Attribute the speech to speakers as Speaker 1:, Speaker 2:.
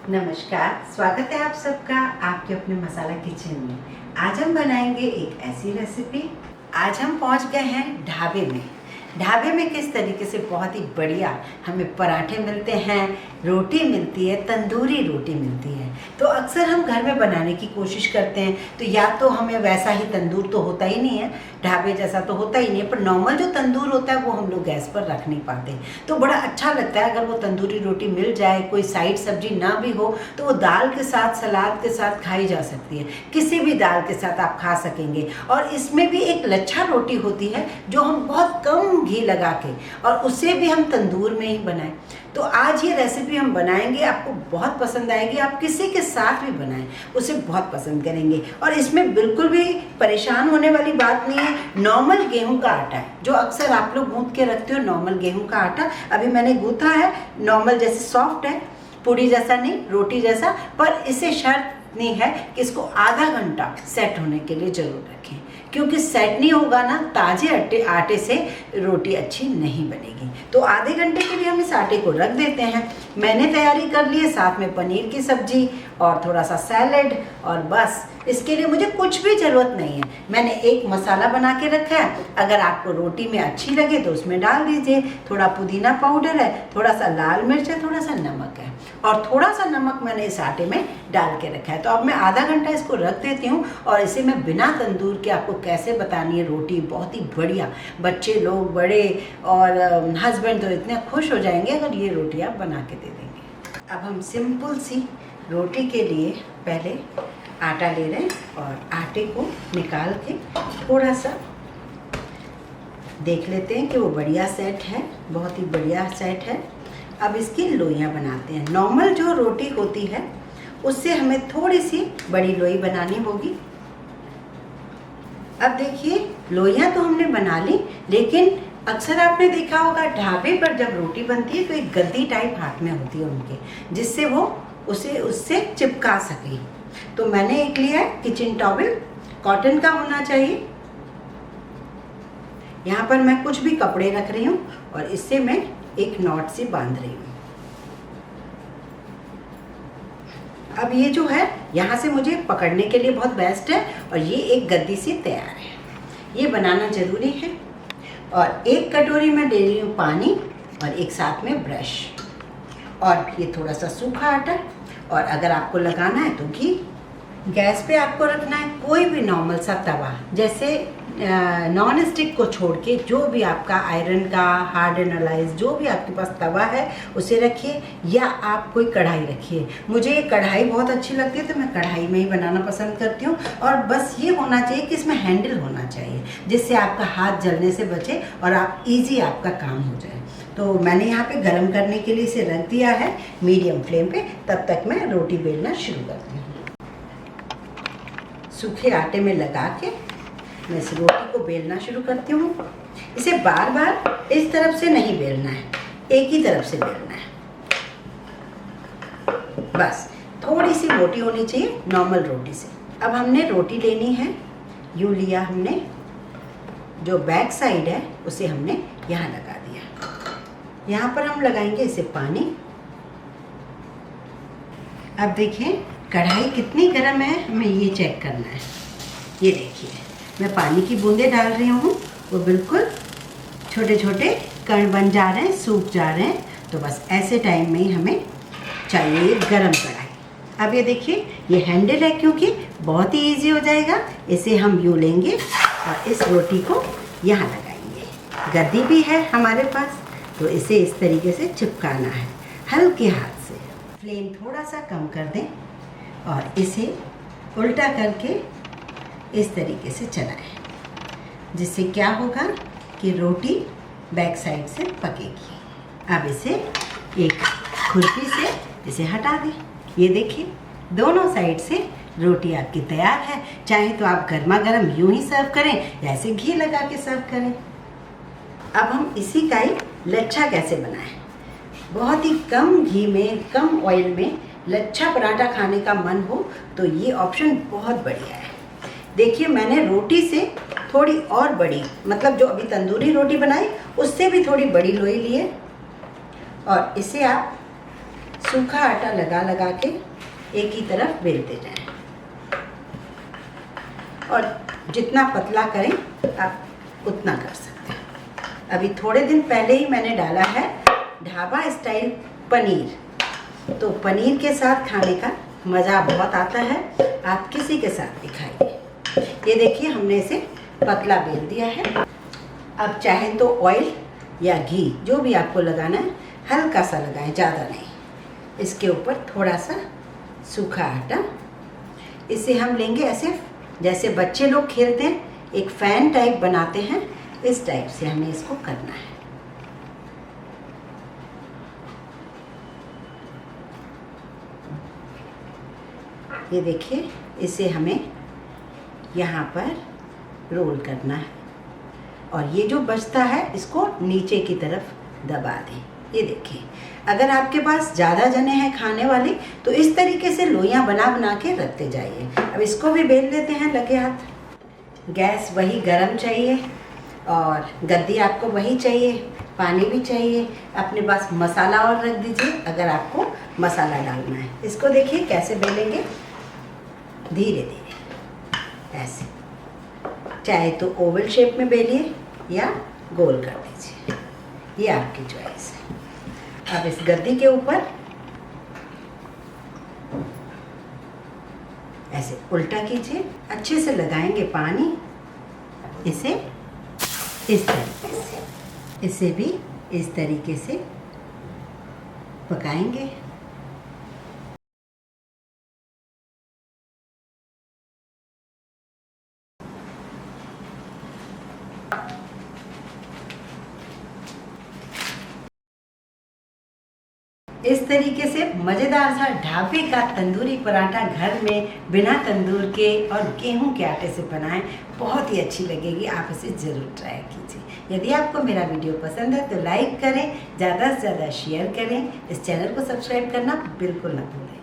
Speaker 1: नमस्कार, स्वागत है आप सबका आपके अपने मसाला किचन में। आज हम बनाएंगे एक ऐसी रेसिपी। आज हम पहुंच गए हैं ढाबे में। ढाबे में किस तरीके से बहुत ही बढ़िया हमें पराठे मिलते हैं, रोटी मिलती है, तंदूरी रोटी मिलती है। तो अक्सर हम घर में बनाने की कोशिश करते हैं, तो या तो हमें वैसा ही तंदूर तो होता ही नहीं है, ढाबे जैसा तो होता ही नहीं है, पर नॉर्मल जो तंदूर होता है वो हम लोग गैस पर रख नहीं पाते। तो बड़ा अच्छा लगता है अगर वो तंदूरी रोटी मिल जाए, कोई साइड सब्जी ना भी हो तो वो दाल के साथ, सलाद के साथ खाई जा सकती है। किसी भी दाल के साथ आप खा सकेंगे। और इसमें भी एक लच्छा रोटी होती है जो हम बहुत कम घी लगा के, और उसे भी हम तंदूर में ही बनाएं। तो आज ये रेसिपी हम बनाएंगे, आपको बहुत पसंद आएगी। आप किसी के साथ भी बनाएं, उसे बहुत पसंद करेंगे। और इसमें बिल्कुल भी परेशान होने वाली बात नहीं है। नॉर्मल गेहूं का आटा है जो अक्सर आप लोग गूंथ के रखते हो, नॉर्मल गेहूं का आटा अभी मैंने गूंथा है। नॉर्मल जैसे सॉफ्ट है, पूड़ी जैसा नहीं, रोटी जैसा। पर इसे शर्त नहीं है कि इसको आधा घंटा सेट होने के लिए जरूर रखें, क्योंकि सेट नहीं होगा ना, ताजे आटे से रोटी अच्छी नहीं बनेगी। तो आधे घंटे के लिए हम इस आटे को रख देते हैं। मैंने तैयारी कर ली है, साथ में पनीर की सब्जी और थोड़ा सा सैलेड, और बस इसके लिए मुझे कुछ भी ज़रूरत नहीं है। मैंने एक मसाला बना के रखा है, अगर आपको रोटी में अच्छी लगे तो उसमें डाल दीजिए। थोड़ा पुदीना पाउडर है, थोड़ा सा लाल मिर्च है, थोड़ा सा नमक है, और थोड़ा सा नमक मैंने इस आटे में डाल के रखा है। तो अब मैं आधा घंटा इसको रख देती हूँ, और इसे मैं बिना तंदूर के आपको कैसे बतानी है रोटी बहुत ही बढ़िया। बच्चे लोग, बड़े और हस्बैंड तो इतने खुश हो जाएंगे अगर ये रोटी आप बना के दे देंगे। अब हम सिंपल सी रोटी के लिए पहले आटा ले रहे हैं, और आटे को निकाल के थोड़ा सा देख लेते हैं कि वो बढ़िया सेट है, बहुत ही बढ़िया सेट है। अब इसकी लोइयाँ बनाते हैं। नॉर्मल जो रोटी होती है उससे हमें थोड़ी सी बड़ी लोई बनानी होगी। अब देखिए, लोइयाँ तो हमने बना ली, लेकिन अक्सर आपने देखा होगा ढाबे पर जब रोटी बनती है तो एक गद्दी टाइप हाथ में होती है उनके, जिससे वो उसे उससे चिपका सके। तो मैंने एक लिया है किचन टॉवल, कॉटन का होना चाहिए। यहाँ पर मैं कुछ भी कपड़े रख रही हूँ, और इससे मैं एक नॉट से बांध रही हूँ। अब ये जो है यहाँ से मुझे पकड़ने के लिए बहुत बेस्ट है, और ये एक गद्दी से तैयार है। ये बनाना जरूरी है। और एक कटोरी में ले रही हूँ पानी, और एक साथ में ब्रश, और ये थोड़ा सा सूखा आटा, और अगर आपको लगाना है तो घी। गैस पे आपको रखना है कोई भी नॉर्मल सा तवा, जैसे नॉन स्टिक को छोड़ के जो भी आपका आयरन का, हार्ड एनालाइज जो भी आपके पास तवा है उसे रखिए, या आप कोई कढ़ाई रखिए। मुझे ये कढ़ाई बहुत अच्छी लगती है तो मैं कढ़ाई में ही बनाना पसंद करती हूँ। और बस ये होना चाहिए कि इसमें हैंडल होना चाहिए, जिससे आपका हाथ जलने से बचे और आप ईजी आपका काम हो जाए। तो मैंने यहाँ पे गरम करने के लिए इसे रख दिया है मीडियम फ्लेम पे। तब तक मैं रोटी बेलना शुरू करती हूँ। सूखे आटे में लगा के मैं इस रोटी को बेलना शुरू करती हूँ। इसे बार बार इस तरफ से नहीं बेलना है, एक ही तरफ से बेलना है। बस थोड़ी सी मोटी होनी चाहिए नॉर्मल रोटी से। अब हमने रोटी लेनी है, यूँ लिया हमने, जो बैक साइड है उसे हमने यहाँ लगा दिया। यहाँ पर हम लगाएंगे इसे पानी। अब देखिए कढ़ाई कितनी गर्म है, हमें ये चेक करना है। ये देखिए मैं पानी की बूंदें डाल रही हूँ, वो बिल्कुल छोटे छोटे कण बन जा रहे हैं, सूख जा रहे हैं। तो बस ऐसे टाइम में ही हमें चाहिए गरम कढ़ाई। अब ये देखिए ये हैंडल है, क्योंकि बहुत ही ईजी हो जाएगा। इसे हम यूँ लेंगे और इस रोटी को यहाँ लगाएंगे। गद्दी भी है हमारे पास, तो इसे इस तरीके से चिपकाना है हल्के हाथ से। फ्लेम थोड़ा सा कम कर दें और इसे उल्टा करके इस तरीके से चलाएं, जिससे क्या होगा कि रोटी बैक साइड से पकेगी। अब इसे एक खुरपी से इसे हटा दें। ये देखिए दोनों साइड से रोटी आपकी तैयार है। चाहे तो आप गर्मा गर्म यूं ही सर्व करें, या ऐसे घी लगा के सर्व करें। अब हम इसी का ही लच्छा कैसे बनाएं। बहुत ही कम घी में, कम ऑयल में लच्छा पराठा खाने का मन हो तो ये ऑप्शन बहुत बढ़िया है। देखिए मैंने रोटी से थोड़ी और बड़ी, मतलब जो अभी तंदूरी रोटी बनाई उससे भी थोड़ी बड़ी लोई ली है, और इसे आप सूखा आटा लगा लगा के एक ही तरफ बेलते जाएं और जितना पतला करें आप उतना कर सकते हैं। अभी थोड़े दिन पहले ही मैंने डाला है ढाबा स्टाइल पनीर, तो पनीर के साथ खाने का मज़ा बहुत आता है। आप किसी के साथ भी खाइए। ये देखिए हमने इसे पतला बेल दिया है। अब चाहे तो ऑयल या घी जो भी आपको लगाना है हल्का सा लगाएं, ज़्यादा नहीं। इसके ऊपर थोड़ा सा सूखा आटा, इसे हम लेंगे ऐसे जैसे बच्चे लोग खेलते हैं, एक फैन टाइप बनाते हैं, इस टाइप से हमें इसको करना है। ये देखिए इसे हमें यहाँ पर रोल करना है और ये जो बचता है इसको नीचे की तरफ दबा दें। ये देखिए अगर आपके पास ज़्यादा जने हैं खाने वाले तो इस तरीके से लोइयाँ बना बना के रखते जाइए। अब इसको भी बेल लेते हैं लगे हाथ। गैस वही गरम चाहिए और गद्दी आपको वही चाहिए, पानी भी चाहिए। अपने पास मसाला और रख दीजिए अगर आपको मसाला डालना है। इसको देखिए कैसे बेलेंगे, धीरे धीरे ऐसे, चाहे तो ओवल शेप में बेलिए या गोल कर दीजिए, ये आपकी चॉइस है। अब इस गद्दी के ऊपर ऐसे उल्टा कीजिए, अच्छे से लगाएंगे पानी, इसे इस तरीके से, इसे भी इस तरीके से पकाएंगे। इस तरीके से मज़ेदार सा ढाबे का तंदूरी पराठा घर में बिना तंदूर के और गेहूं के आटे से बनाएं, बहुत ही अच्छी लगेगी। आप इसे ज़रूर ट्राई कीजिए। यदि आपको मेरा वीडियो पसंद है तो लाइक करें, ज़्यादा से ज़्यादा शेयर करें, इस चैनल को सब्सक्राइब करना बिल्कुल ना भूलें।